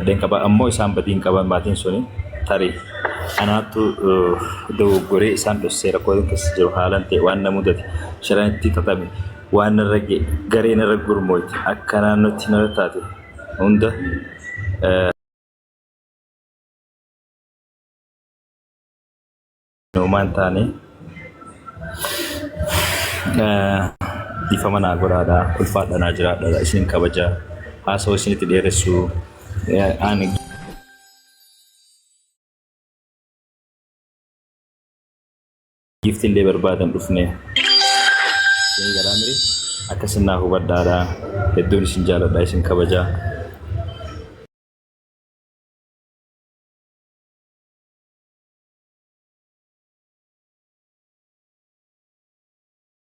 Den kaba ammoo isaan badii hin qaban maatiin suni tarii anaattu dogoggoree isaan dhossee rakkoo keessa jiru haalan ta'e waan na mudate shiranitti xaxame waan narra garee narra gurmooyti akka naannootti narra taate hunda noomaan taane ifa manaa godhaadhaa ulfaadhanaa jiraadhaa isin kabajaa haasawaa isinitti dheeressuu ani giftiin illee barbaadan dhufne isin garaamiri akkasin naa hubadhaadhaa hedduun isin jaaladhaa isin kabajaa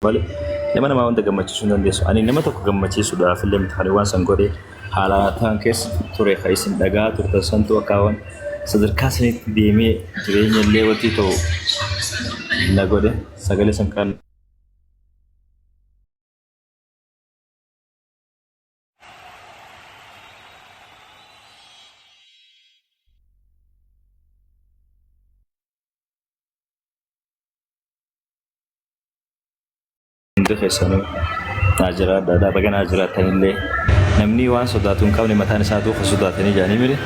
Vale, nama nama wanta gammachiisuu dandeessu. Ani nama tokko gammachiisuudhaaf illee mitaanii waan san godhee haalaataan keessa ture kan isin dhagaa turtan santu akkaawwan sadarkaa sanitti deemee jireenya illee watii ta'u na godhe sagalee san kan Untuk kesannya Najra dada bagian Najra tanille namni waan sodaatun qabne mataan isaa duufa sodaatanii jaanii mire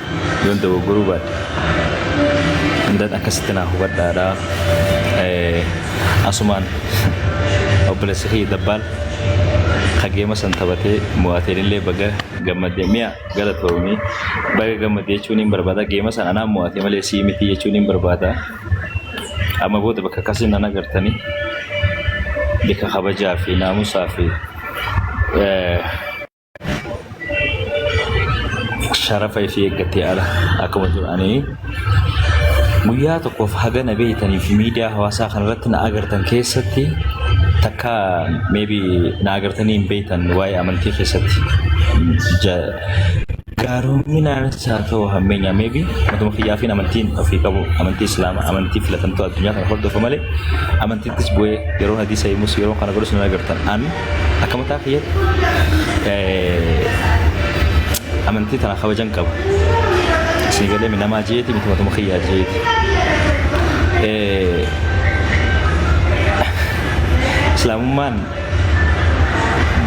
yoon ta'u guruu baadhe indan akkasitti naa hubadhaadhaa asumaan obboleessi kiyya dabbaan kageema san taphatee mo'ateen illee baga gammadee mi'a galatoomii baga gammadee jechuun hin barbaada geema san anaan mo'atee malee sii miti jechuun hin barbaada amma booda bakka akkasiin nan agartanii bika kabajaa fi naamusaa fi sharafa fi eeggatee ala akkuma jedhanii guyyaa tokkoof haga na beeytanii fi miidiyaa hawaasaa kanarratti na agartan keessatti takka maybe na agartanii hin beeytan waa'ee amantii keessatti gaaroominaan isaa ta'uu hammeenya maybe matuma kiyyaa fi amantiin ofii qabu amantii islaamaa amantii filatamtuu addunyaa kana hordofa malee amantiittis bu'ee yeroo hadiisa himus yeroo kana godhus na agartan an akka mataa kiyyatti amantii tana kabajan qaba isin galee namaa jeeti miti matuma kiyyaa jeeti islaamummaan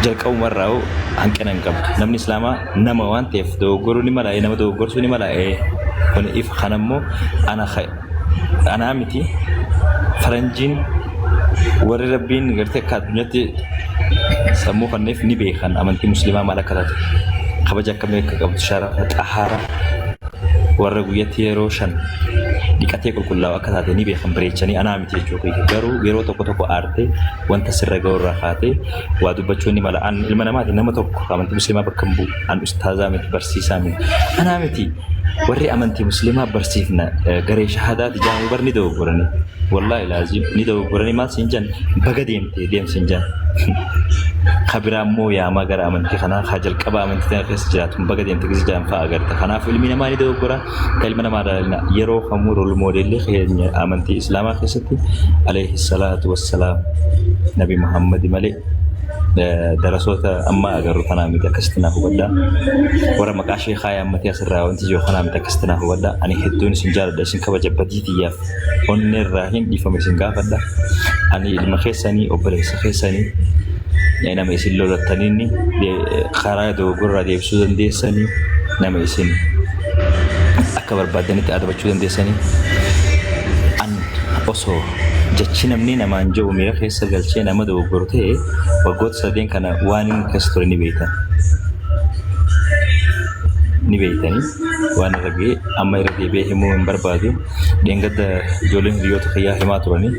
jalqabumarraa hanqina hin qabdu namni islaamaa nama waan ta'eef dogoggoruu ni mala nama dogoggorsuu ni mala kun if kanammoo ana miti faranjiin warri rabbiin gartee akka addunyaatti sammuu kanneef ni beekan amantii musliimaa maal akka taate kabaja akkamii akka qabdu sharafa xahaara warra guyyatti yeroo 5 dhiqatee qulqullaa'u akka taate ni beekan bareechanii anaa miti jechuudha garuu yeroo tokko tokko aartee wanta sirra ga'urraa kaatee waa dubbachuu ni mala an ilma namaati nama tokko amantii musliimaa bakka hin bu'u an ustaazaa miti barsiisaa miti anaa miti warri amantii musliimaa barsiifna garee shahadaati jaamu bar ni dogoggoranii wallahi laazim ni dogoggoranii maal siin jan baga deemsin jan خبرة مو يا ما قرأ من كخنا خجل كبا من تنا كيس جات مبغى دين تكيس جام فاقر تخنا في المينا ما يدو برا كلمة ما رأينا يرو خمور الموديل اللي خيرني آمنتي إسلام خيستي عليه الصلاة والسلام نبي محمد ملك درسوت أما أجر خنا متكستنا هو ولا ورا مكاشي خايا متى سرّا وانت جو خنا متكستنا هو ولا أنا هدون سنجار دشين كبا جبتي ياف هن الراهين يفهم سنجا فدا أنا المخيساني أبرز خيساني يعني nama isin lolattaniini karaa dogoggorraa deebisuu dandeessanii nama isin akka barbaadanitti adabachuu dandeessanii an osoo jechi namni namaan jiru miira keessa galchee nama dogoggoru ta'e waggoota 3 kana waan inni keessa ture ni beeytanii waan argee amma irra deebi'ee himuu hin barbaadu dheengadda ijoolleen hiriyoota kiyyaa himaa turanii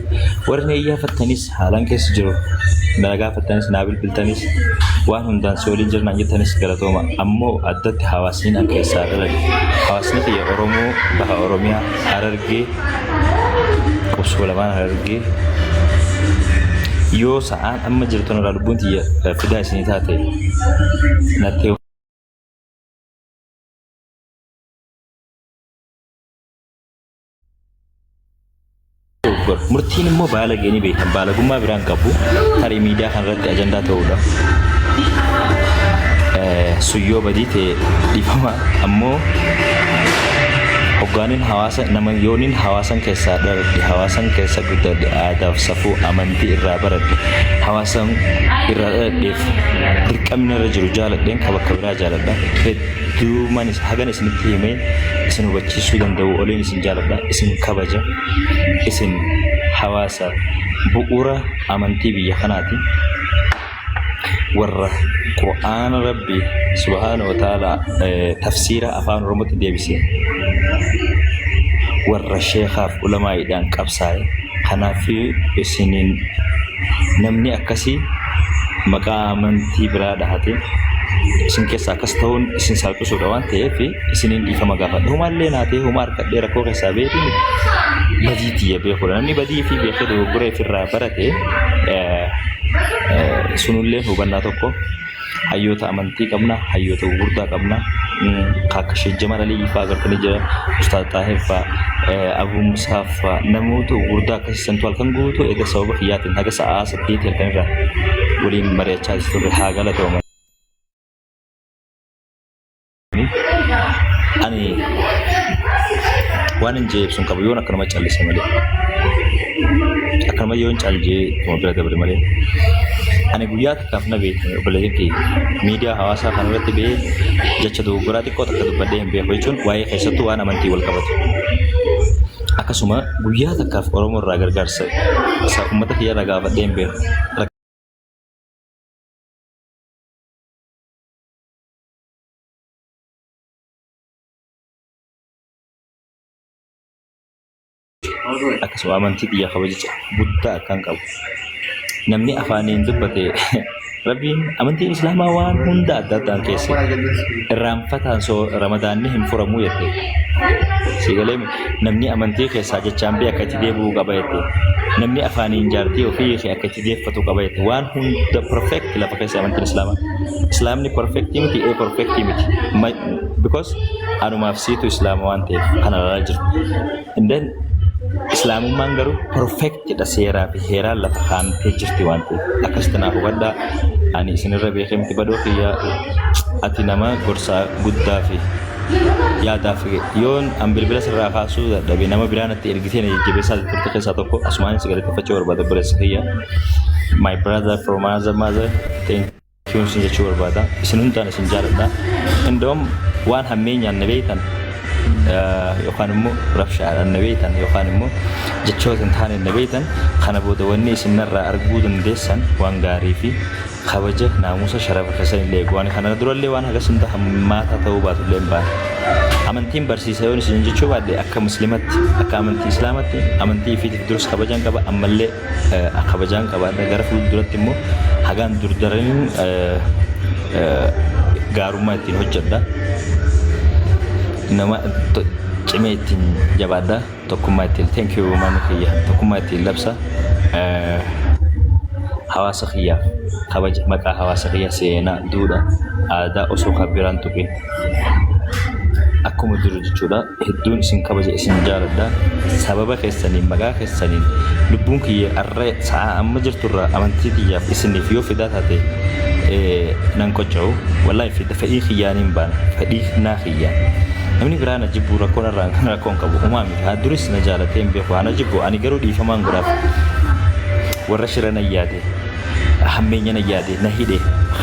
warri iyyaafatanis haalaan keessa jiru dalagaa fattanis naabil biltanis waan hundaan si waliin jirnaan jettanis galatooma ammoo addatti hawaasni an keessaa dhalate hawaasni kiyya Oromoo baha Oromiyaa Harargee qubsoo lamaan Harargee yoo sa'aan amma jirtu irraa lubbuun tiyya fidaa isinii taate nattee murtiin immoo baalagee ni beekan baalagummaa biraan qabu tarii miidiyaa kanarratti ajandaa ta'uudha suyyoo badii ta'e dhiifama ammoo hoggaanin hawaasa nama yooniin hawaasan keessaa dhaladhe hawaasan keessa guddadhe aadaaf safuu amantii irraa baradhe hawaasan irraa dhaladheef dirqamni irra jiru jaaladheen ka bakka biraa jaaladha hedduu manis hagan isinitti himee isin hubachiisuu danda'u oleen isin jaaladha isin kabaja isin hawaasa bu'uura amantii biyya kanaati warra Qur'aan Rabbi subhanahu wa ta'ala tafsiira afaan Oromootti deebise warra sheekhaaf ulamaa'idhaan qabsaa'e kanaaf isiniin namni akkasii maqaa amantii biraa dhahate isin keessaa akkas ta'uun isin salphisuudha waan ta'eef isiniin dhiifama gaafadha humaallee naatee huma harkadhee rakkoo keessaa beeku badiitii beekudha namni badii fi beekee dogoggoree ofirraa barate sunullee hubannaa tokko hayyoota amantii qabna hayyoota gurguddaa qabna akka Sheekh Jamal Ali fa'aa agartanii jira Ustaaz Taahir fa'aa Abuu Musaa fa'aa namoota gurguddaa akkasiisantu halkan guutuu eega sababa kiyyaatiin haga sa'aa 8 halkanirra waliin mari'achaa jirtu haa galatooma. Ani waan hin jeebsun qabu yoon akkanuma callise malee akkanuma yoon callee bira dabre malee ani guyyaa takkaaf na beekne obboleetti miidiyaa hawaasaa kan irratti ba'ee jecha dogoggoraa xiqqoo takka dubbadhee hin beeku jechuun waa'ee keessattuu waan amantii wal qabatu akkasuma guyyaa takkaaf Oromoo irraa gargaarsa uummata kiyya irraa gaafadhee hin beeku. Akkasuma amantii biyya kabajicha guddaa akkan qabu namni afaaniin dubbate Rabbiin amantiin Islaamaa waan hunda adda addaan keessa irraanfataan soo Ramadaanni hin furamuu jette sigalee namni amantii keessaa jechaan bee akka itti deebi'uu qaba jette namni afaaniin jaartii ofii akka itti deeffatu qaba jette waan hunda perfect lafa keessa amantiin Islaamni perfect miti perfect miti because anumaaf siitu Islaama waan ta'eef kana laalaa jirtu and then Islaamummaan garuu perfectidha seeraa fi heeraan lafa kaa'amtee jirti waan ta'eef akkasitti naaf hubadhaa ani isinirra beekee miti badoo kiyyaa ati nama gorsaa guddaa fi yaadaa fi yoon an bilbila sirraa kaasuu dadhabe nama biraan itti ergitee na jajjabeessaa turte keessaa tokko asumaan sigaleeffachuu barbaada obboleessa kiyya my brother from another mother thank you isin jechuu barbaada isin hundaan isin jaaladha indoom waan hammeenyaan na beektan yookaan immoo rabshaadhaan na beektan yookaan immoo jechoota hin taane na beektan kana booda wanni isinirraa arguu dandeessan waan gaarii fi kabaja naamusa sharafa keessan illee waan kana durallee waan hagas hunda hammaataa ta'uu baatu illee hin baane amantiin barsiisa yoon isin jechuu baadde akka muslimatti akka amantii islaamatti amantii fiitiif durus kabajaan qaba ammallee kabajaan qabaadha gara fuulduratti immoo hagaan durdaraniin gaarummaa ittiin hojjedha nama cimee ittiin jabaadha tokkummaa ittiin thank you maanu kiyya tokkummaa ittiin labsa hawaasa kiyyaaf kabaja maqaa hawaasa kiyya seenaa duudhaa aadaa osoo kabbiraan tuqin akkuma duru jechuudha hedduun isin kabaja isin jaaladha sababa keessaniin maqaa keessaniin lubbuun kiyya arree sa'a amma jirturraa amantii kiyyaaf isiniif yoo fidaa taate nan qocca'u wallaahi fedhii kiyyaaniin baana fedhii naa kiyyaan namni biraan ajibbu rakkoon irraan kan rakkoon qabu uumaa miti haa duris na jaalatee hin beeku haa ajibbu ani garuu dhiifamaan godhaaf warra shira na yaade hammeenya na yaade na hidhe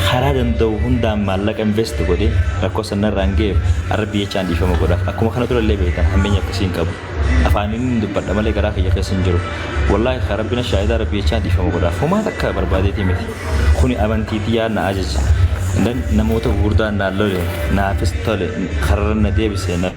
karaa danda'u hundaan maallaqa invest godhe rakkoo sanarraan ga'eef arbi jechaan dhiifama godhaaf akkuma kana durallee beektan hammeenya akkasiin qabu afaaniin dubbadha malee garaa kiyya keessa hin jiru wallaahi rabbina shaahidaa rabbi jechaan dhiifama godhaaf homaa takka barbaadeetii miti kuni amantiitii yaa na ajaja namoota gurguddaan naan lole naafis tole karra na deebise na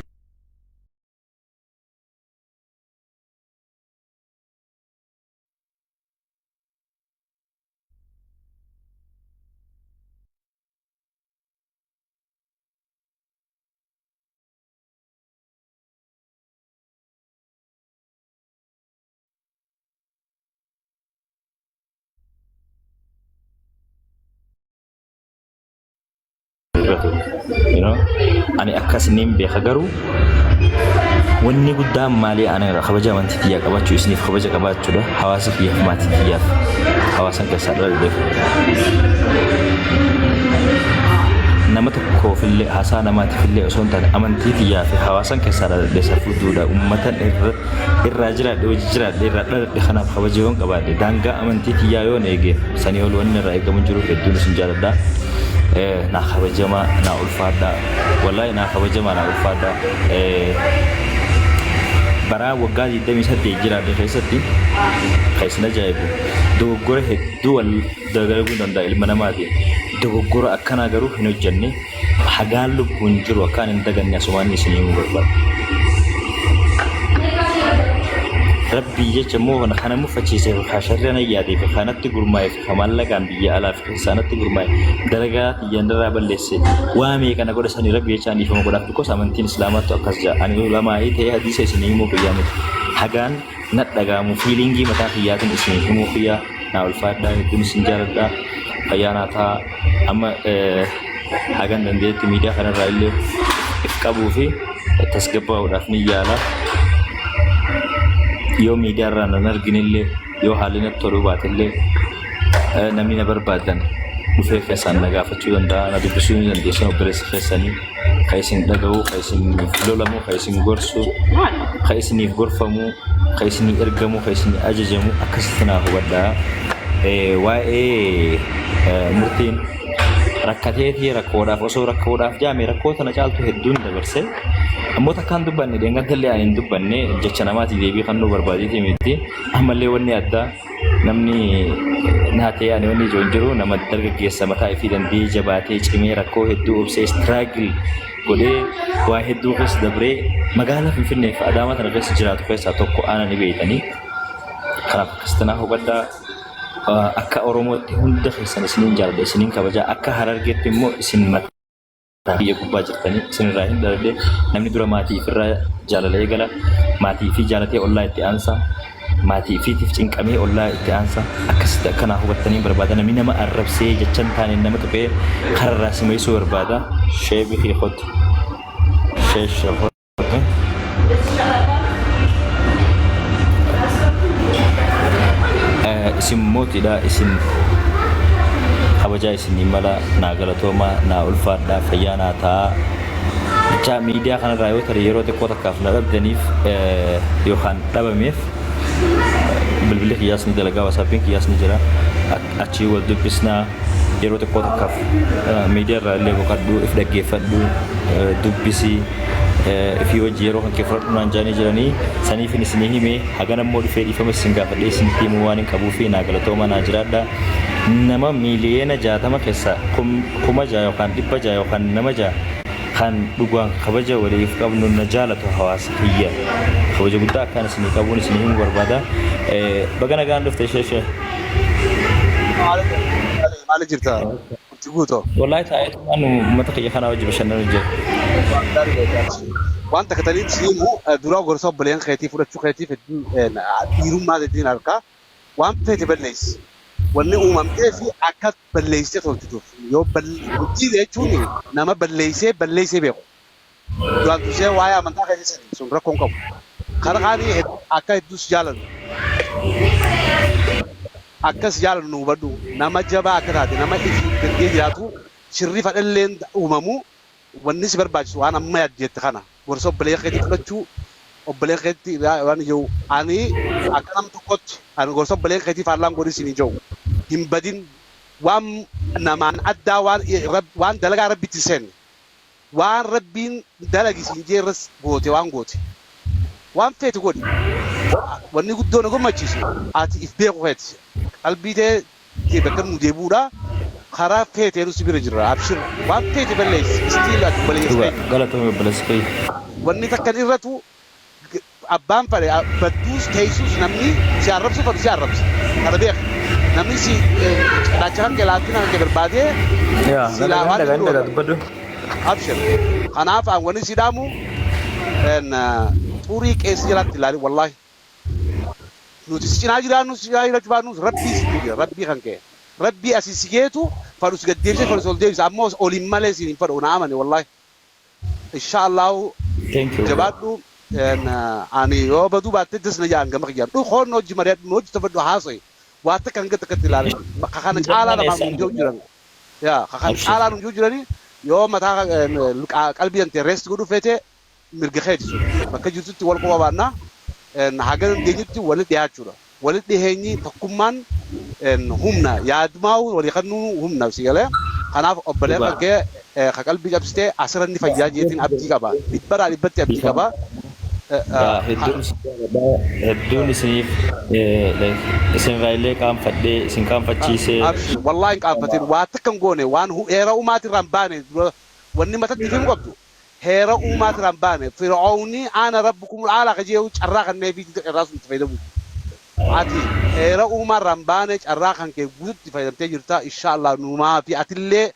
you know ani akkasiniin beeka garuu wanni guddaan maalii ana kabaja amantii kiyyaa qabaachuu isiniif kabaja qabaachuudha hawaasa kiyyaaf maatii kiyyaaf hawaasan keessaa dhaladheef نمتك في اللي حسنا ما في اللي أصلا أمانتي تيا في حواسن كسر لسفودودا أمتا الرجال الرجال الرجال خنا بخوجهم كبار دانجا أمانتي تيا يون إيجي سنيول ون رأيك من جروح الدنيا سنجار دا ناخذ جما ناول فادا والله ناخذ جما ناول فادا برا وقال يدمي سدي جرا بخيستي خيسنا جايبو دوغور هدول دغرغو دندا المنامادي دوغور أكنا غرو هنو جنة حقالو بنجرو كان اندغنيا سواني سنيمو برباد ربي يجمعه نحن مفتشين خاشرنا يادي في خانة تجرماي في خمال لقان بيجي على في خانة تجرماي درجات يندرا باللسه وامي كنا قد سني ربي يجاني في مقولات بكو سامنتين سلامات وكسجا أنا لما أي تي حديث سنيمو بيامي حقان نتلقى مفيلينجي متى خيات سنيمو فيها ناول فادا يكون سنجاردا خياناتها أما حقان دنديت ميديا خنا رايله إفكابو في تسقبوا ورافني يالا يوم يدارنا نرجع اللي يو حالنا تروبات اللي نمني نبربادن وفي خسان نجافة شو ده أنا دبسوني نديسون بريس خساني خايسين دعوة خايسين فلولامو خايسين غرسو خايسين غرفامو خايسين إرجامو خايسين أججامو أكستنا هو ده واي مرتين ركعتين هي ركودا فسو ركودا جامي ركودا نجالتو هدون دبرسه أمو تكان دباني دينغان تلي عين دباني جتشنا ما تدي خنو بربادي تيمتي أمالي وني أدا نمني نهاتي يعني وني جونجرو نما درجة كيسة متى في دندي جباتي جميع ركو هدو أبسي ستراجل كله واحد دو قص دبري مقالة في النف أدامة نقص جرات قص أتوقع أنا نبيتني خلاص كستنا هو بدا أكا أوروموتي هند خيسان سنين جالد سنين كبجا أكا هرارجت مو سن مت هي كوباجر تاني سن راين دارده نمني دورا ماتي فرا جالله يقلا ماتي في جالتي الله يتأنسا ماتي في تفجين كمي الله يتأنسا أكست كنا هو التاني بربادا نمينا ما أرب سي جتشن تاني نما تبي خر راس ما يسوي بربادا شيء بخي خد شيء شهور اسم موت دا اسم kabaja isin mala na galatoma na ulfada fayana ta cha media kan rayo tari yero te kota kaf na dabdanif yohan dabamif bilbil qiyas ni dalaga wasapin qiyas ni jira achi wal dubisna yero te kota kaf media ra le ko kaddu ifdage faddu dubisi if you jero kan kefrat nan jani jirani sani fini sinihi me hagana modi fedi fama singa fadi sin timu wani kabufi na galatoma na jirada nama miliena jatama kessa kuma jayo kan dibba jayo kan nama ja kan duguan kabaja wala ifkabnu najala to hawas hiya kabaja budda kan sini kabun sini hum barbada bagana gan dufte sheshe على جرتا تقولوا والله تعيط انه ما تخي خنا وجب شنو وانت كتلين سيمو درا غرسو بلين خيتي فرچو خيتي في يروم ما دين الكا وان تبليس wanni uumamtee fi akka balleessee tolchituuf yoo balleessee jechuun nama balleessee beeku du'antusee waa'ee amantaa keessatti sun rakkoon qabu kana qaanii akka hedduus jaalatu akkas jaalatu nu hubadhu nama jabaa akka taate nama ifi dandee jiraatu shirri fadhalleen uumamu wanni si barbaachisu waan amma yaaddeette kana gorsa obbolee keetii fudhachuu obbolee keetii waan jiru ani akka nam tokkotti ani gorsa obbolee keetii faallaan godhi isin jiru himbadin waan namaan addaa waan dalagaa rabbitti sen waan rabbiin dalagi isin jeerras goote waan goote waan feeti godhi wanni guddoon gammachiisu ati if beeku feeti qalbii tee bakka nu deebuudha karaa feeteeru si bira jira abshir waan feeti balleessi istiil ati balleessi galatoomi balleessi wanni takkan irratu abbaan fare badduus teessus namni si arrabsu fadu si arrabsa kana beek namni si raachaan galaatina ke barbaade sila waan daga dubbadu abshir kanaaf aan wanni si daamu en turii qees jalatti ilaali wallahi nuti si cinaa jiraannu si jiraachuu baannu rabbii kan kee rabbii asisigeetu fadu si gaddeebise fadu sol deebise ammoo olin malee siin fadu na amane wallahi insha Allah jabaadhu en ani yo badu baatte desna jaan gama xiyan du xoon noji mariat noji tafadu haasay waata kan gata katilaale khana ala na mun joojiran ya khana ala nu joojirani يوم متى قلبي أنت ريست قدو فيته مرجخيت ما كجوتي والقوة بعنا إن حاجة دينيتي ولد يهاجولا ولد دهيني تكمان إن همنا يادماو وليخنو همنا سيجلا أنا أبلغ كه قلبي جابسته أسرني فجاجيتين أبدي كبا بتبرع لبتي أبدي كبا هدون سنيف سن غايلة كام فدي سن كام فتشيسه والله كام فتين واتكم قوني وان هو إيرا ومات رمباني واني ما تتفهم قبضو هيرا ومات رمباني فرعوني أنا ربكم العالى خجيه وشراق النبي الراس متفيدو عاتي هيرا ومات رمباني شراق هنك وجود تفيدم تجرتا إن شاء الله نوما في أتلة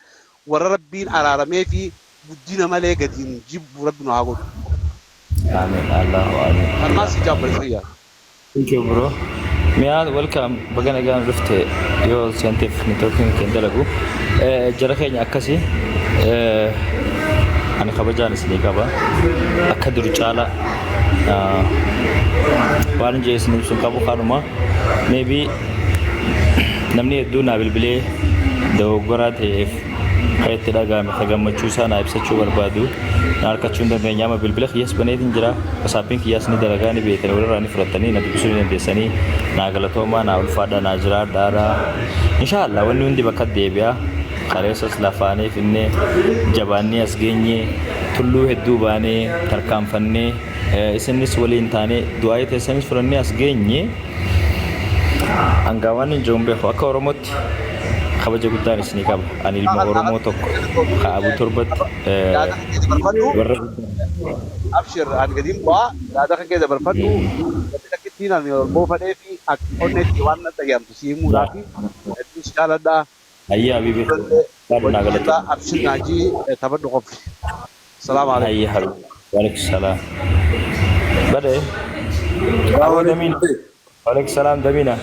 وربين على رمي في بدينا ملك دين جيب ربنا هاقول آمين الله آمين أنا سيجاب بالخير thank you bro مياد welcome بقنا جان رفت يو scientific networking كندلقو جرخين أكسي أنا خبرجان سني كبا أكدر رجالا وارن جيس نمسون كابو خانوما maybe نمني دونا بالبلي دو غرات خيط تلاقى مخجم مجوسا نايب سچو بربادو نارك چوندا نياما بالبلي خياس بنيدين جرا كسابين خياس ني دلغاني بيتن وراني فرتني ندي بسوري ندسني ناغلتوما ناول فادا ناجرا دارا ان شاء الله ونوندي بكد ديبيا خالص لافاني فيني جباني اسغني تلو هدو باني تركام فني اسنس ولين تاني دعاي تسنس فرني اسغني انغاوان جومبه خو اكورموت خبجة قدان سني كاب أنا المغرمو توك أبو تربت أبشر أنا قديم بوا لا دخل كده برفضو لكن تينا المو فده في أكونت يوانا تيام تسيمو لكن إيش كلا ده أيه أبي أبشر ناجي تبدو قف السلام عليكم أيه حلو وعليكم السلام بدأ أبو دمين وعليكم السلام دمينا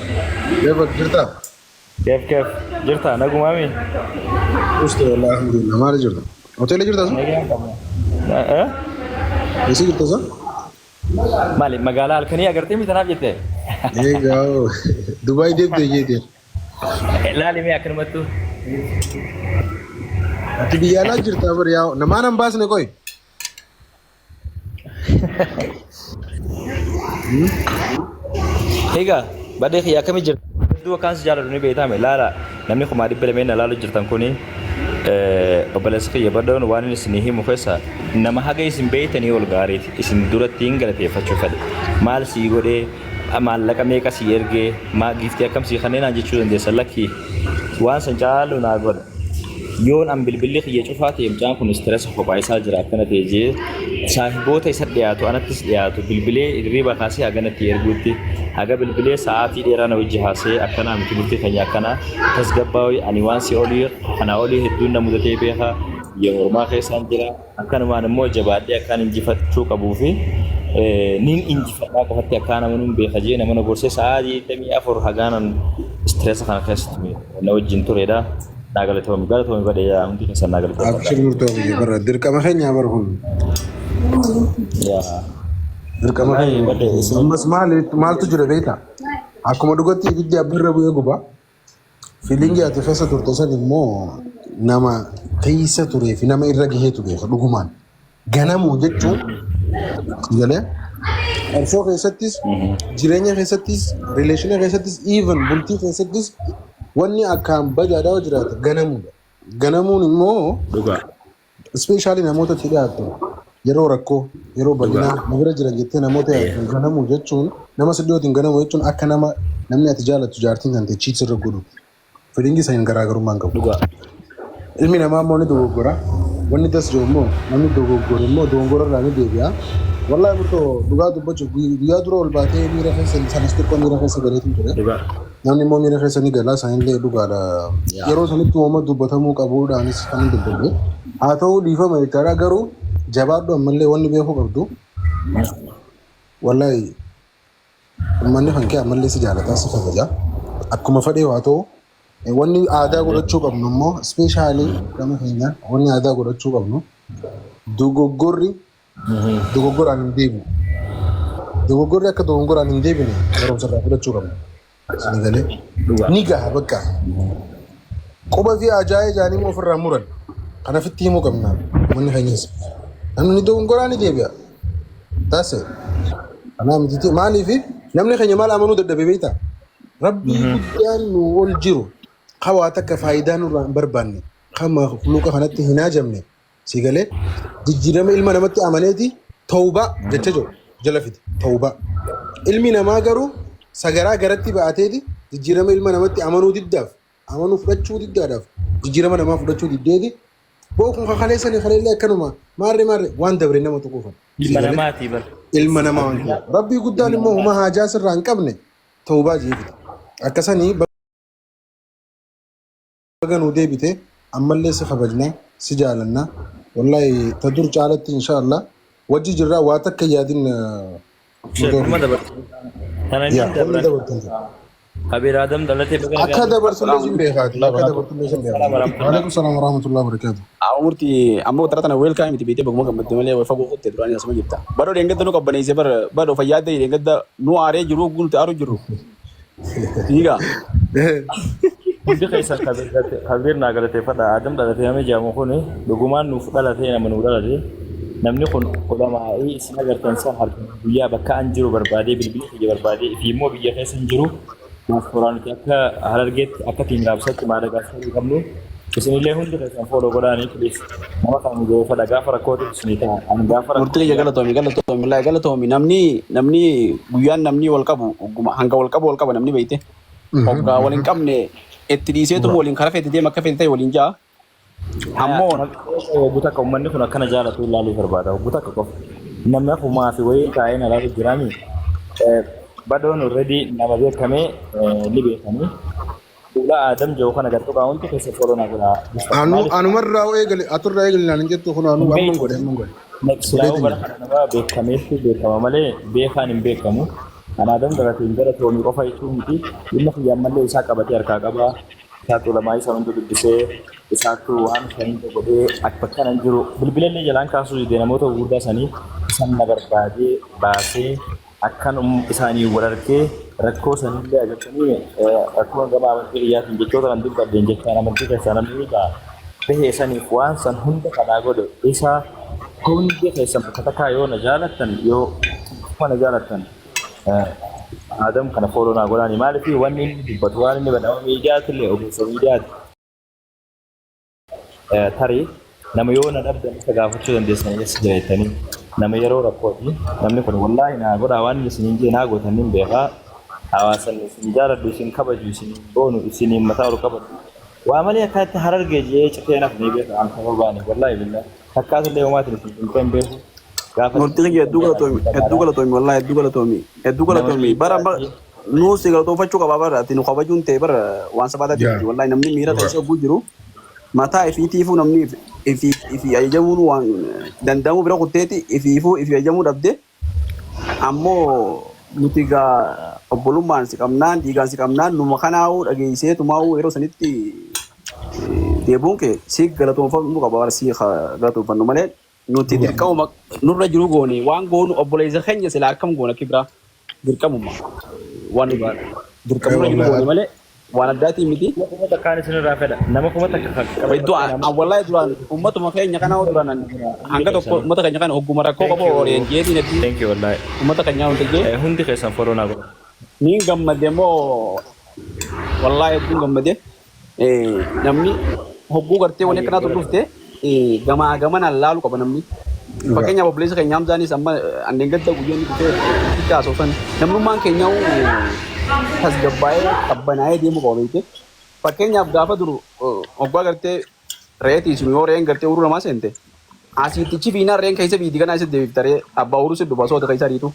كيف جرتا؟ كيف جرتا نقوم أمين أستاذ الله الحمد لله ما جرتا أوتيل جرتا صح؟ إيش جرتا صح؟ مالي مقالة الكنية قرتي مثلا جته إيه جاو دبي ديب ديجي لا لي ميا كلمته تبي يلا جرتا برياو نما نمباس نكوي هيجا بدي خيا كم جرتا dua kan sejarah dunia beta me lara namni ko mari bele mena lalo jirtan ko ni obalas khiya badon wani sinihi mufesa nama haga isim beta ni ol gari isim duratin galate fachu fade mal si gode amal laka me ka si erge ma gifti kam si khanena je chudan de salaki wan sanjalo na god yon am bilbilli khiya chufati imjan kun stress ko baisa jira kana teje sahibota isadiyatu anatis diyatu bilbile riba khasi agana tierguti haga bilbile saati derana wajhase akana mitulti khanya kana tasgabawi aniwansi oli ana oli heduna mudate beha yorma khaysan jira akana man mo jabade akana jifat chuka bufi nin injifat ko hatta akana munum be khajena mana borse saadi tami afor haganan stress khana khastmi lawjin tureda nagalatomi galatomi bade ya undi kesan nagalatomi أبشر مرتوي برا درك ما خيني برهون ya درك ما خيني بس مال تجري بيتا أكو ما دقتي بدي أبرر أبوي أقوبا فيلينجي أتفسد ترتسد مو نما كيسة تري في نما إرجعه تري خلوكمان جنامو جتشو يلا أرفو كيستيس جيرانيا كيستيس ريليشنيا كيستيس even بنتي كيستيس واني أكام بجا داو جرات جنامو نمو duga especially namoota tidhaatu yeroo rakkoo yeroo bal'inaa magara jiran jettee namoota ganamu jechuun nama siddootiin ganamu jechuun akka namni ati jaallattu jaartiin kan ta'e chiits irra godhu fedhiingi isaa hin garaagarummaan qabu. duga Ilmi namaa immoo ni dogoggora wanni das jiru immoo namni dogoggora immoo dogongora irraa ni deebi'a. Wallaahi murtoo dhugaa dubbachuuf guyyaa dura ol baatee miira keessa sanas xiqqoo miira keessa galeetiin ture. duga Namni immoo miira keessa ni galaa isaanillee dhugaadha. Yeroo sanitti uumama dubbatamuu qabuudhaanis kan dubbanne. Haa ta'uu dhiifama jechaadha garuu jabaadhu ammallee wanni beekuu qabdu wallaahi uummanni kan kee ammallee si jaalataa si kabaja akkuma fedhe haa ta'u wanni aadaa godhachuu qabnu immoo ispeeshaalii gama keenyaan wanni aadaa godhachuu qabnu dogoggoraan hin deebi'u. Dogoggorri akka dogoggoraan hin deebine barumsa irraa fudhachuu qabna. Isin galee ni gaha bakka quba fi ajaa'ee jaanii ofirraa muran. أنا في التيم وكمنا من هنيس أنا ندوم قراني ديبيا تاسع أنا مدتي مالي في نمني خني مال أمانو ضد بيتا ربي قدان والجرو خواتك فايدان برباني خما خلوك خنات هنا جمني سيقالي جيرم إلما نمت أمانيتي توبة جتجو جلفت توبة إلمي نما قرو سجرا قرتي بعتيدي جيرم إلما نمت أمانو ضدف أمانو فرشوا ضدف جيرم نما فرشوا ضدي بوكم خليسني خليلا كانوا ماري وان دبرنا ما تقولون المناماتي بل المنامات ربي قدان ما هاجاس الرانكبني توبة جيفت أكساني بغن وديبته أما اللي سخبجنا سجالنا والله تدور جالت إن شاء الله وجه جرا واتك يادين ما دبرت أنا دبرت خبير آدم دلته بغن أكاد برسول جنبه أكاد برسول جنبه عليكم السلام ورحمة الله وبركاته أمورتي أمو ترى أنا ويل كايم تبيتي بقوم كم تملي وفقوا خد تدراني أسمع جبتا بارو رينجت دنو كبني سبر بارو فياد ده رينجت ده نو أري جرو قلت أرو جرو تيجا Hindi kaisa khabir na galate fada Adam dalate hame jamu khone doguman nu dalate na manu dalate namni khon ulama ai isna gartan sa har biya bakka anjiru barbade bilbil ki barbade fi mo biya kaisan jiru quran ki akka hararget akka tin rabsat mara gasari kamnu bismillah hundi kaisan fodo godani please nama kan go fada gafara ko tisnita an gafara murti ya galatomi namni guyan namni walqabu hanga walqabu namni beite hogga walin kamne ettidiseetu waliin kara feete deema akka feete waliin jaa ammoo buta ka ummanni kun akkana jaalatu ilaaluu barbaada buta ka qof namni afumaa fi wayii taa'ee na laalu jiraami badoon already nama beekamee ni beekanii duula Adam jiru kana gartuu qaawwanti keessa foloo na godhaa anumarraa eegale aturraa eegale naan jettu kun anu amman godhe Naqsilaa'uu bara kana nama beekameetti beekama malee beekaan hin beekamu Ana Adam dalate indara tooni qofa jechuun miti dhimma xiyyaammallee isaa qabatee harkaa qaba isaatu lamaa isaa hundi dubbisee isaatu waan shaniin godhee akka kanan jiru bilbilallee jalaan kaasuu dide namoota gurguddaa sanii isaan na barbaadee baasee akkan isaanii wal argee rakkoo sanillee agartanii akkuma gama amantii dhiyyaatiin jechoota kan dubbadeen jechaan amantii keessaa namni bahee saniif waan san hunda kanaa godhe isaa hundi keessan bakka takkaa yoo na jaalattan yoo na jaalattan Adam kana follow na godani maalifi wanni dubbatu waan inni badama miidiyaatille ogeessa miidiyaati tarii nama yoo na dhabdan isa gaafachuu dandeessan yes jireettanii nama yeroo rakkooti namni kun wallaahi na godhaa waan isiniin jee naa gootaniin beekaa hawaasan isin jaaladhu isin kabaju isin boonu isiniin mataa ol qabatu waa malee akkaatti harargee jee citeenaaf ni beeka an kaba baane wallaahi billah takkaatillee homaatiin isin hin beeku murti ya dugala tomi wallahi dugala tomi bara nu sigala to fachu ka bara tinu ka bajun te bara wan sabada ti wallahi namni mira ta so bujiru mata ifitifu namni ifi ajamu wan dandamu bira kuteti ifi ajamu dabde ammo mutiga obuluman sikamnan digan sikamnan nu makanau dagise tumau ero sanitti debunke sigala to fa nu ka bara si ga to fanu male nuti dirqama nurra jiru goone waan goonu obboleessa keenya sila akkam goona kibra dirqamuma waan ibaa dirqamuma jiru goone malee waan addaati miti takkaan isin irraa fedha nama kuma takka iddoo wallahi duraan ummatuma keenya kana duraan hanga tokko ummata keenya kana hogguma rakkoo qabu oreen jeetiin eddi thank you wallahi ummata keenya hundi keessan follow na godha ni gammade moo wallahi hedduun gammade namni hogguu gartee wani akkanaatu dhufte gama laalu qaba namni fakkeenyaaf obboleessa keenya hamzaanis amma anneen gadda guyyoonni dhufee itti haasofan namnummaan keenya tasgabbaa'ee qabbanaa'ee deemu qaba beekte fakkeenyaaf gaafa duru oggaa gartee reetii sun yoo reen gartee uruu namaa seente asiitichi fiinaa reen keessa biitii kanaa isa deebifta ree abbaa uruu si dubba soota keessa ariitu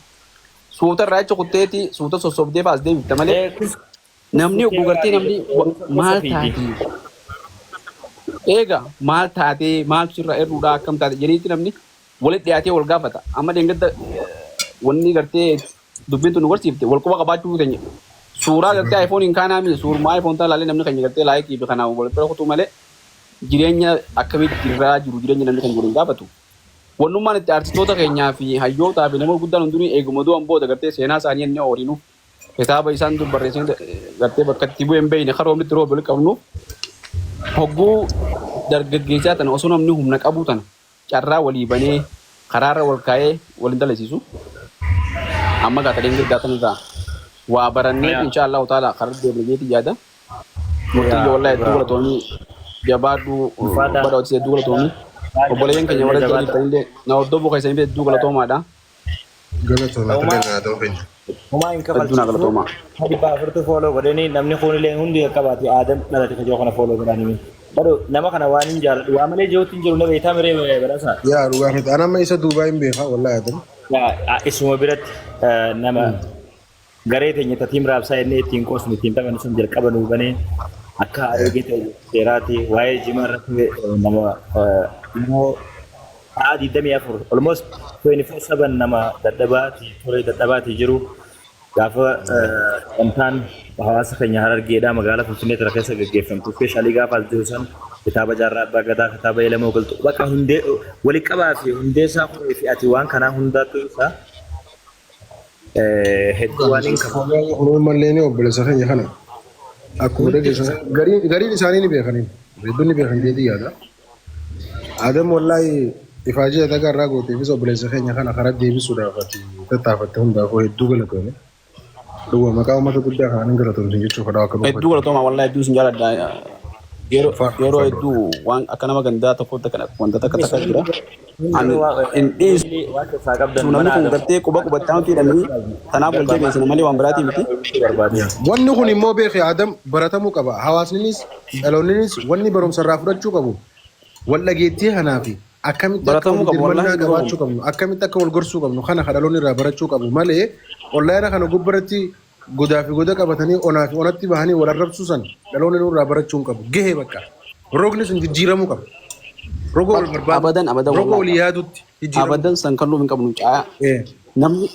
suuta irraa jecha kutteeti suuta sossobdee faas deebifta malee namni oguu gartee namni maal taati Ega maal taatee maal sirra erruudhaa akkam taate jedheetti namni walitti dhiyaatee wal gaafata amma deengada wanni gartee dubbiin tun nu barsiifte wal quba qabaachuu keenya suuraa gartee iPhone kaanaa mi suurmaa iPhone taa laalee namni keenya gartee laayikii fi kanaa wal bira kutuu malee jireenya akkamitti jirraa jiru jireenya namni keenya waliin gaafatu wannummaan itti artistoota keenyaa fi hayyootaa fi nama guddaan hundinuu eeguma du'an booda gartee seenaa isaanii inni ooriinuuf kitaaba isaan dur barreessan gartee bakka itti bu'een beeyne karoomnitti roobe qabnuuf hogguu dargaggeessaa tan osoo namni humna qabu tan carraa walii banee karaarra wal kaa'ee waliin dalasiisu amma gaa tadeen girgaa tan irraa waa barannee inshaallah ta'ala karaa deebi'eeti yaada murtii wallahi hedduu galatoomii jabaadhu bada hojii hedduu galatoomii obboleeyyan keenya warra jiraniif ta'illee na hordofuu keessaniif hedduu galatoomaadha. Galatooma ta'ee naa ta'u keenya. Homaa hin Hedduu naa galatoomaa. Hadi baafurtu fooloo godhanii namni kunillee hundi qabaate aadam dhalate kajoo kana fooloo godhanii. Bado nama kana waan hin jaalladhu waa malee jiruutti hin jiru nama itaa miree barasaa. Yaa dhugaa miti anamma isa duubaa hin beekaa wallahi adam. Isuma biratti nama garee teenya tatiin raabsaa inni ittiin qoosni ittiin taphannu sun jalqaba nuu banee akka adeegite seeraati waa'ee jimaa irratti nama immoo sa'a 24 almost 24/7 nama dadhabaatii jiru gaafa wantaan hawaasa keenya Harargeedhaa magaalaa Finfinnee irra keessa gaggeeffamtu speeshaalii gaafa as jiru san kitaaba jaarraa abbaa gadaa kitaaba Elamoo Galtuu bakka hundee walii qabaa fi hundee isaa kuree fi ati waan kanaa hundaatu isaa hedduu waan hin qabu. Uummallee ni obboleessa keenya kana akkuma dhageessan gariin isaanii ni beekanii hedduun ni beekan jedhee yaada. Adam wallahi ifaajii adagaa irraa gooteefis obboleessa keenya kana karaa deebisuudhaaf ati tattaafatte hundaafuu hedduu galatoome. Dhugaa maqaa uummata guddaa kanaan galatoomsin jechuudha fadhaa akka hedduu galatooma wallahi hedduu sin jaalladha. Yeroo hedduu waan akka nama gandaa tokkotti kan wanta takka jira. Namni kun gartee quba qubattaa nuti hidhanii kanaaf wal jabeessina malee waan biraatii miti. Wanni kun immoo beekee Adam baratamuu qaba. Hawaasninis dhaloonnis wanni barumsa irraa fudhachuu qabu. Wal dhageettii kanaa fi akkamitti akka wal dirmannaa qabaachuu qabnu akkamitti akka wal gorsuu qabnu kana dhaloonni irraa barachuu qabu malee onlaayina kana gubbaratti godaa fi goda qabatanii onaa fi onatti bahanii wal arrabsuusan dhaloonni irraa barachuu qabu. Gahee bakka roogni sun jijjiiramuu qaba. Rogo wal barbaadu. Abadan rogo wal yaadutti jijjiiramu. Abadan san kan nuuf hin qabnu caayaa. Namni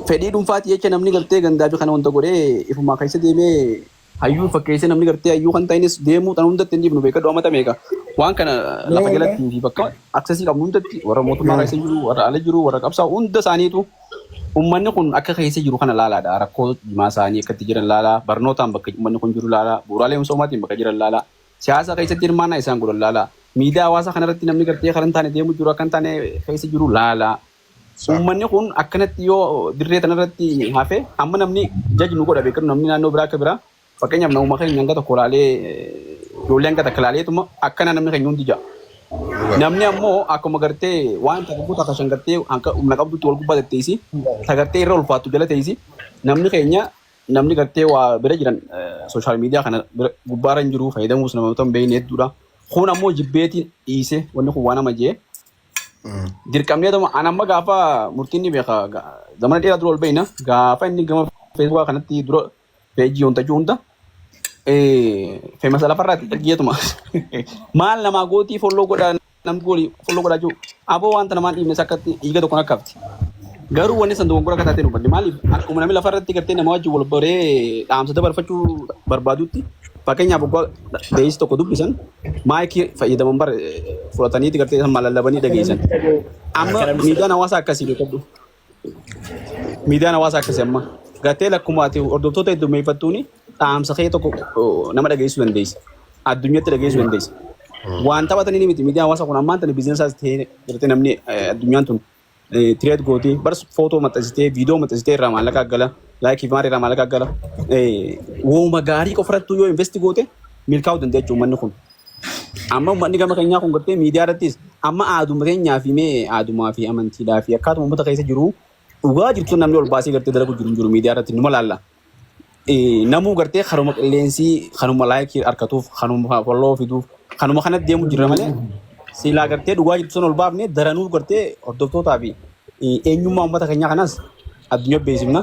fedhii dhuunfaati jecha namni gartee gandaa fi kana wanta godhee ifumaa keessa deemee hayyuu fakkeessee namni gartee hayyuu kan ta'inis deemuu tan hundatti hin dhiibnu beekadhu amata meeqa. Waan kana lafa jalatti fi bakka aksesii qabnu hundatti warra mootummaa keessa jiru warra ala jiru warra qabsaa hunda isaaniitu ummanni kun akka keessa jiru kana laalaadha. Rakkoo jimaa isaanii akkatti jiran laalaa barnootaan bakka ummanni kun jiru laalaa bu'uuraalee misoomaatiin bakka jiran laalaa siyaasa keessatti hirmaannaa isaan godhan laalaa. Miidiyaa hawaasaa kanarratti namni gartee kan taane deemu jiru akka hin taane keessa jiru laala. Uummanni kun akkanatti yoo dirree kanarratti hafe amma namni jaji nu godha beekamu namni naannoo biraa akka biraa fakkeenyaaf namuma keenya hanga tokko laalee ijoollee hanga takka laaleetuma akkana namni keenya hundi ja'a. Namni ammoo akkuma gartee waan takka takka shan gartee hanga humna qabdutti wal gubbaa tetteessi tagartee irra ulfaattu jala teessi namni keenya namni gartee waa bira jiran sooshaal miidiyaa kana gubbaarra hin jiru fayyadamuus namoota hin beekne hedduudha. Kun ammoo jibbeetiin dhiise wanni kun waan nama jee dirqamnee tuma an amma gaafa murtiin ni beeka zamana dheeraa dura ol beeyna gaafa inni gama feesbuukaa kanatti dura peejii hontachuu hunda feemasa lafarraatti argeetuma maal namaa gootii folloo godhaa namni goolii folloo godhaa jiru aboo wanta namaan dhiibnes akkatti dhiiga tokkoon akka hafti garuu wanni san dogoggora akka taatee hubanne maaliif akkuma namni lafarratti gartee nama wajjin wal baree dhaamsa dabarfachuu barbaadutti fakkeenyaaf waggaa deessi tokko dubbisan maayikii fayyadaman bar fudhataniiti gartee san lallabanii dhageessan. Amma miidiyaan hawaasaa akkasii beekadhu. Miidiyaan hawaasaa akkasii amma gartee lakkumaati hordoftoota heddummeeffattuuni dhaamsa kee tokko nama dhageessuu dandeessa. Addunyaatti dhageessuu dandeessa. Waan taphatanii ni miti miidiyaan hawaasaa kun ammaan tana biizinsaas ta'ee gartee namni addunyaan tun tireet gootii bar footoo maxxansitee viidiyoo maxxansitee irraa maallaqa gala laayikii fi maarii irraa maallaqa gala wooma gaarii qofarrattuu yoo investi goote milkaa'uu dandeenya uummanni kun. Amma uummanni gama keenyaa kun gartee miidiyaa irrattis amma aaduma keenyaa fi mee aadumaa fi amantiidhaa fi akkaatuma uummata keessa jiru dhugaa jirtu namni ol baasee gartee dalagu jiru miidiyaa irratti numa laalla. Namuu gartee kanuma qilleensii kanuma laayikii harkatuuf kanuma folloo fiduuf kanuma kanatti deemu jira malee. Silaa gartee dhugaa jirtu sun ol baafne daranuu gartee hordoftootaa fi eenyummaa uummata keenyaa kanas addunyaa beeksifna.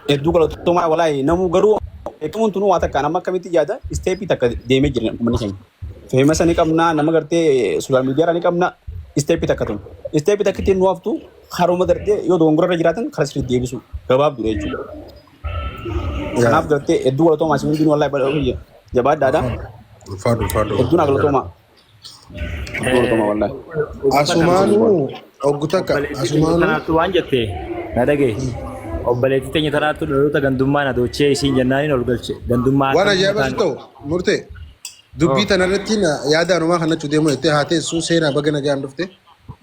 Hedduu galatoomaa walaayi namuu garuu eegamuun tunuu waa takkaan amma akkamitti yaada isteepii takka deemee jira uummanni keenya. Feemasa ni qabna nama gartee sooshaal miidiyaa ni qabna isteepii takka tun. Isteepii takka ittiin nu haftu haruma gartee yoo dogongorra jiraatan karaa sirriitti deebisu gabaabduu jechuudha. Kanaaf gartee hedduu galatoomaa si hundinuu walaayi badhaadhu jabaadhaadha. Hedduu na galatoomaa. Asumaanu oggutaka asumaanu waan jettee na dhagee obboleettii teenya tanaattu dhaloota gandummaa na doochee isiin jennaaniin ol galche gandummaa waan ajaa'ibaa ta'u murtee dubbii tanarratti yaada anumaa kanachuu deemu jettee haa teessuu seenaa bagana jaan dhufte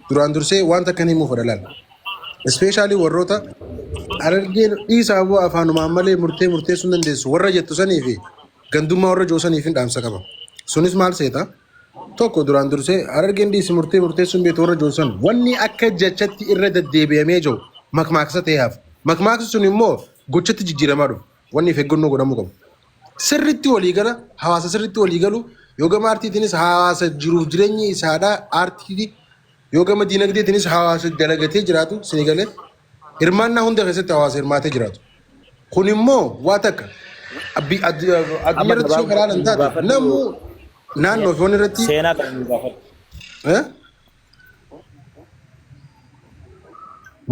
duraan dursee wanta kan himuuf odhalaan. Ispeeshaalii warroota Harargeen dhiisaa bu'aa afaanumaan malee murteessuu hin dandeessu warra jettu sanii fi gandummaa warra joosaniif hin dhaamsa qaba. Sunis maal seeta? Tokko duraan dursee Harargeen dhiisi murteessuu hin beektu warra joosan wanni akka jechatti irra deddeebi'amee jiru makmaaksa ta'ee hafa. Makmaaksa sun immoo gochatti jijjiiramaa dhufu. Wanni eeggannoo godhamuu qabu. Sirriitti waliigala hawaasa sirriitti waliigalu yoo gama aartiitiinis hawaasa jiruuf jireenyi isaadhaa aartii yoo gama diinagdeetiinis hawaasa dalagatee jiraatu sinii galee hirmaannaa hunda keessatti hawaasa hirmaatee jiraatu. Kun immoo waa takka addunyaa irratti soo karaa lan taate namuu naannoo fi wanni irratti seenaa kan nu gaafatu.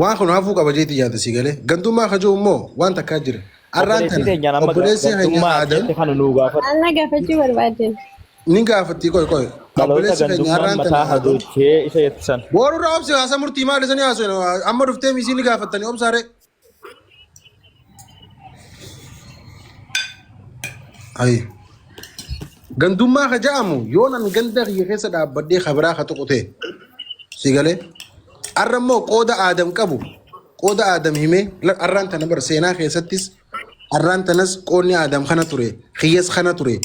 Waan kun hafuu qaba jeetii yaada si galee gandummaa kajoo immoo waan takkaa jira. Arraan tana obboleessi keenya Adam Anna gaafachuu barbaadden. ni gaafatti koy obboleessi keenya arraan tana isa jettisan. boorurraa obsi haasa murtii maal isanii haasoo amma dhuftee misii ni gaafattanii obsaare. Ayi gandummaa ka ja'amu yoo nan ganda kiyya keessa dhaabbadhee kabiraa ka tuqute si galee arra immoo qooda Adam qabu qooda Adam himee arraan tana bar seenaa keessattis arraan tanas qoonni Adam kana ture kiyyas kana ture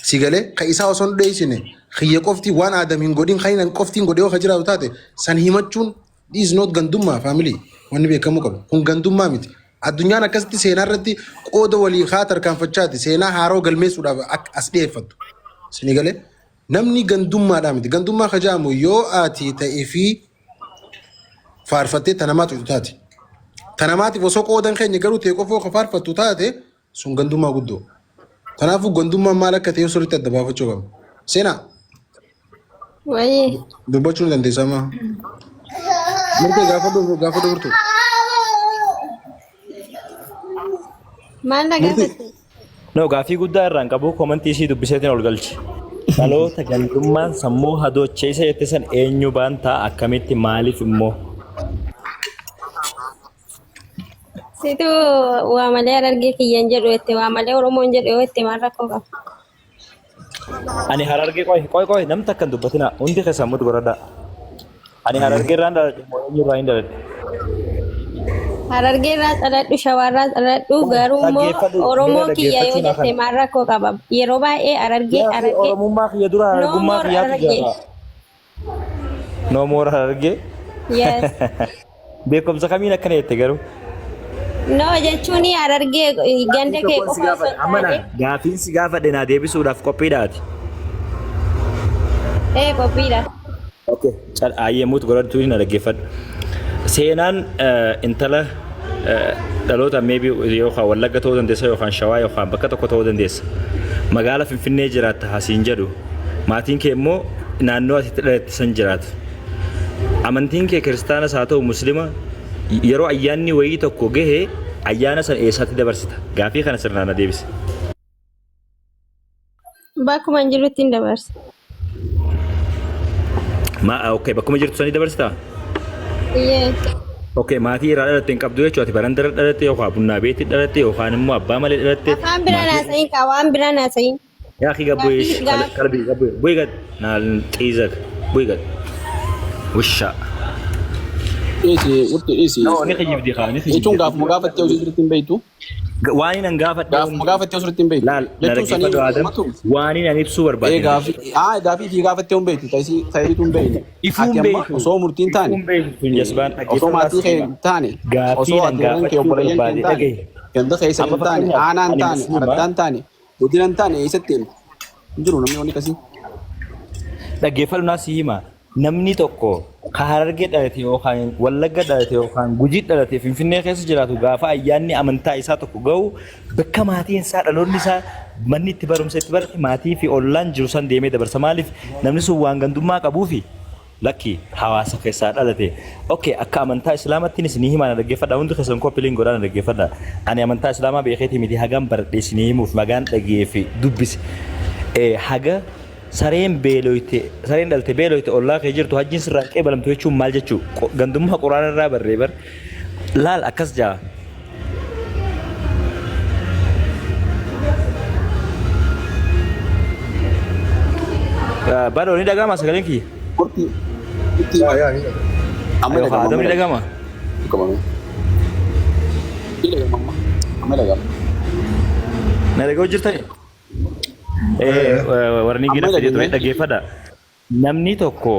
si galee ka isaa osoo hin dheessine kiyya qofti waan Adam hin godhin kan qofti hin godhee yoo ka jiraatu taate san himachuun is not gandummaa faamilii wanni beekamuu qabu kun gandummaa miti. Addunyaan akkasitti seenaa irratti qooda walii haa tarkaanfachaati seenaa haaroo galmeessuudhaaf as dhiyeeffattu. Sini galee namni gandummaadhaa miti gandummaa ka ja'amu yoo ati ta'ee fi faarfattee tanamaatu taate. Tanamaatiif osoo qoodan keenya garuu ta'e qofoo ka faarfattu taate sun gandummaa guddoo. Kanaafuu gandummaan maal akka ta'e sirriitti adda baafachuu qaba. Seenaa. Wayii. Dubbachuu ni dandeessaa maa? Murtee gaafa dubartu. Maal na gaafate? No gaafii guddaa irraan qabu komantii isii dubbiseetiin ol galchi. Dhaloota gandummaan sammuu hadoochee isa jette san eenyu baantaa akkamitti maaliif immoo? Situ waa malee Harargee kiyyaan jedhu jette waa malee Oromoon jedhu yoo jette maal rakkoo qaba? Ani Harargee qoy namni takkan dubbatina hundi keessan mutu godhadha. Ani Harargee irraan dhaladhe moo eenyu irraa hin dhaladhe? Harargee irraa dhaladhu shawaarraa dhaladhu garuu immoo Oromoo kiyya yoo jette maal rakkoo qaba? Yeroo baay'ee Harargee Oromummaa kiyya dura Harargummaa kiyyaatu jira. No more Harargee? Yes. Beekumsa kamiin akkana jette garuu? No jechuun Harargee ganda kee qofa Gaafiin si gaafadhe naa deebisuudhaaf qophiidhaati. Qophiidha. Okay. Ayyemuutu godhatu na dhaggeeffadhu. Seenaan intala dhaloota maybe yookaan Wallagga ta'uu dandeessa yookaan Shawaa yookaan bakka tokko ta'uu dandeessa. Magaalaa Finfinnee jiraatta hasiin jedhu. Maatiin kee immoo naannoo ati dhalatte san jiraata. Amantiin kee kiristaanas haa ta'u musliima yeroo ayyaanni wayii tokko gahe ayyaana san eessatti dabarsita? Gaafii kana sirnaan na deebisi. Bakkuma hin jirutti hin dabarsa. Okay, bakkuma jirtu sanii dabarsita? Yes. Okay, maatii irraa dhalatte hin qabdu jechuudha. Ati barandara dhalatte yookaan bunnaa beetti dhalatte yookaan immoo abbaa malee dhalatte. Afaan biraan haasa'iin ka waan biraan haasa'iin. Yaa akhi gabbu'ee qalbii gabbu'ee bu'ee gad naan xiizak bu'ee gad wusha. Isi. No, ni kijibdi kaa ni kijibdi. Jechuun gaafuma gaafattee hojii sirriitti hin beektu. Waan nan gaafadhe. Gaafuma gaafattee sirriitti hin beektu. Jechuun sanii waan nan ibsuu barbaade. Gaafii fi gaafattee hin beektu ta'iitu hin beekne. Ifuu hin beektu. Osoo murtiin taane. Ifuu hin beektu jasbaan Osoo maatii kee hin taane. Osoo adeemuun kee obboleeyyan kee hin taane. Ganda keessa hin taane. Aanaa hin taane. Araddaa hin taane. Godina hin taane eessatti hin jiru namni wanni akkasii. Dhaggeeffadhu naa si hima. Namni tokko ka Harargee dhalate yookaan Wallagga dhalate yookaan Gujii dhalate Finfinnee keessa jiraatu gaafa ayyaanni amantaa isaa tokko gahu bakka maatiin isaa dhaloonni isaa manni itti barumsa itti barate maatii fi ollaan jiru san deemee dabarsa. Maaliif namni sun waan gandummaa qabuu fi lakki hawaasa keessaa dhalate. Okay, akka amantaa Islaamattiinis ni himaa na dhaggeeffadha. Hundi keessan koppiliin godhaa na dhaggeeffadha. Ani amantaa Islaamaa beekeetii miti hagaan baradhee isinii himuuf magaan dhagee fi dubbisi. Haga sareen dhalte beeloyte ollaa kee jirtu hajjiin sirraan qeebalamtu jechuun maal jechuu gandummaa quraana irraa barree bar laal akkas jaa Badoo ni dhagama sagaleen kiyya. Kurti. Amma Ayo daga Adam ni mamma. dhagama. Kamar. Ile daga mamma. Amma daga. Na dhaga'u jirtani? Warni gina Amma fide ture dhageenye. dhaggeeffadha. Namni tokko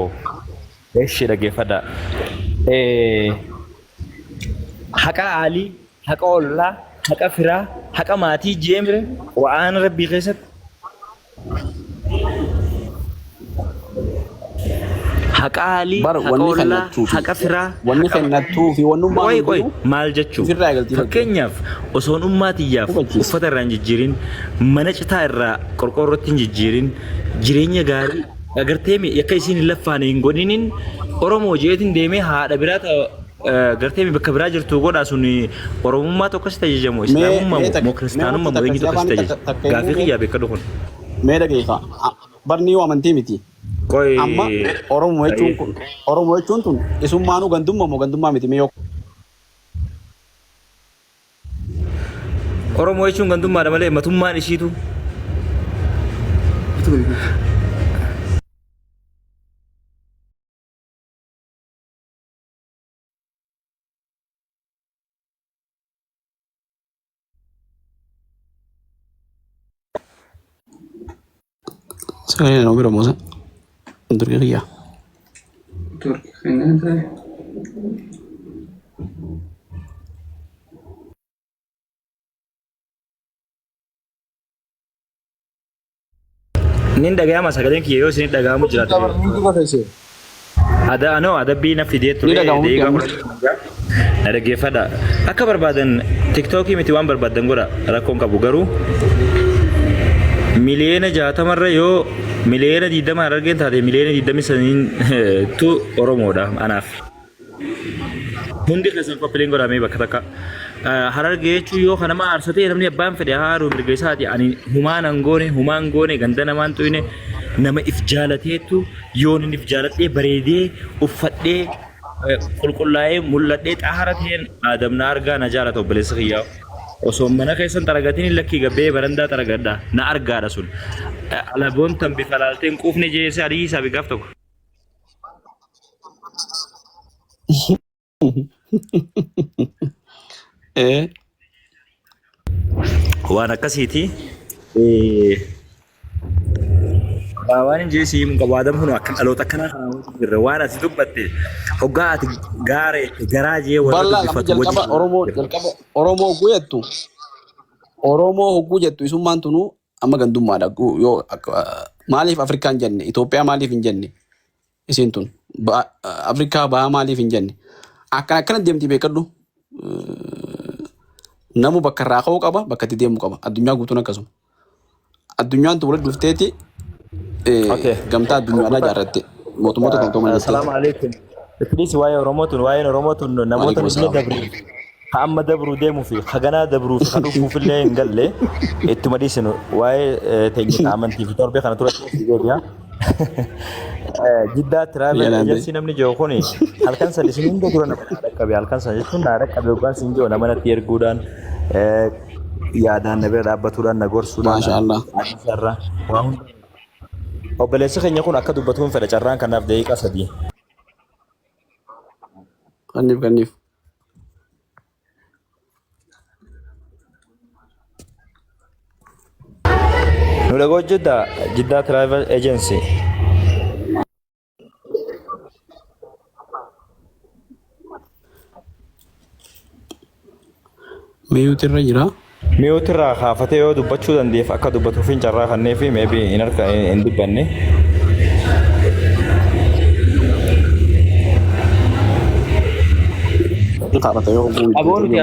eeshi dhaggeeffadha. Haqa aalii, haqa ollaa, haqa firaa, haqa maatii jeemire waan rabbii keessatti. Haqa aalii, Bar haqa wanni ollaa, kennattuu fi haqa firaa. wanni kennattuu fi wannummaan Qoy hunduu maal jechuun ofirraa eegaltii fakkeenyaaf osoon ummaatiyyaaf Hubachiisa. uffata irraa hin jijjiirin mana citaa irraa qorqoorrootti hin jijjiirin jireenya gaarii agartee akka isiin hin laffaane hin godhinin Oromoo jeetiin deemee haadha biraa gartee bakka biraa jirtu godhaa sun Oromummaa tokkos tajajamu Islaamummaa moo Kiristaanummaa moo eenyu tokkos tajajamu gaafii xiyyaa beekadhu kun. mee dhageeffa. Barni amantii miti. Qoy Amma Oromoo jechuun kun Oromoo jechuun tun isummaanuu gandummaa moo gandummaa miti mee yoo Oromoo jechuun gandummaadha malee matummaan ishiitu. sagalee nama bira moosa durga kiyyaa. Nin dhaga'ama sagaleen kiyya yoo isin dhaga'amu jiraatu. Adabbii na fidee ture Ni dhaga'amu deegaa jedhamu. na dhaggeeffadha. Akka barbaadan tiktookii miti waan barbaadan godha rakkoon qabu garuu miliyoona 60 yoo miliyoona 20 argeen taate miliyoona 29 tu Oromoodha anaaf. Hundi keessan koppileen godhamee bakka takka. Harargee jechuun yoo kanama aarsatee namni abbaan fedhe haaruu mirga isaati ani humaan goone ganda namaan tuyne nama if jaalateetu yoon inni if jaaladhee bareedee uffadhee qulqullaa'ee mul'adhee xaara ta'een aadamna argaa na jaalata obboleessa kiyyaa. Osoo mana keessan xaragatiin lakkii gabbee barandaa xaragadha na argaadha sun. Alaboon tan bifa laalteen quufne jeese adii isaa bigaaf tokko. Waan akkasiiti. Waan hin jeesii mun qabaadam kun akka dhaloota akkanaa kana jirre waan ati dubbatte hoggaa ati garaa jee warra dubbifatu jalqaba Oromoo hogguu jettu Oromoo hogguu jettu isummaan tunu amma gandummaadha yoo maaliif Afrikaan jenne Itoophiyaa maaliif hin jenne isin tun Afrikaa ba'aa maaliif hin jenne akkana deemti beekadhu namu bakka irraa ka'uu qaba bakka itti deemuu qaba addunyaa guutuun akkasuma addunyaan tu walitti dhufteeti gamtaa addunyaadhaa ijaarratte mootummoota kan ta'u Assalamu alaikum. Please waa'ee Oromootun namoota biyya dabrii amma dabruu deemuu fi haganaa dabruu fi kan dhufuuf illee hin galle ittuma dhiisinu waa'ee teenya amantii fi torbee kana turatti deebi'a. Jiddaa Travel Agency namni jiru kuni halkan san isin hunda dura nama dhaqqabe halkan san jechuun na dhaqqabe yookaan isin jiru nama natti erguudhaan yaadaan na bira dhaabbatuudhaan na gorsuudhaan. Maashaallah. Waa hunda. Obboleessi keenya kun akka dubbatuun fedha carraan kanaaf daqiiqaa 3. Kanniif. Nu dhagoo Jiddaa Travel Agency. Miyuuti irra jira. Miyuuti irraa kaafatee yoo dubbachuu dandeef akka dubbatuuf hin carraa kannee fi maybe hin dubbanne. Aboon nuti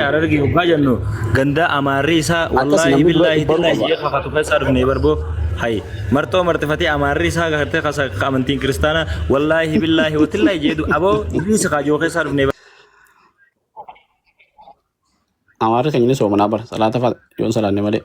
Harargee hoggaa jennu ganda amaarri isaa wallaahi billaahi dillaahi jee kakatu keessaa dhufnee barboo hayi martoo martifatee amaarri isaa gartee amantiin kiristaanaa wallaahi billaahi watillaahi jeedu aboo ibisa kaajoo keessaa dhufnee. Amaarri keenya ni soomanaa bara salaata fa'a yoon salaanne malee.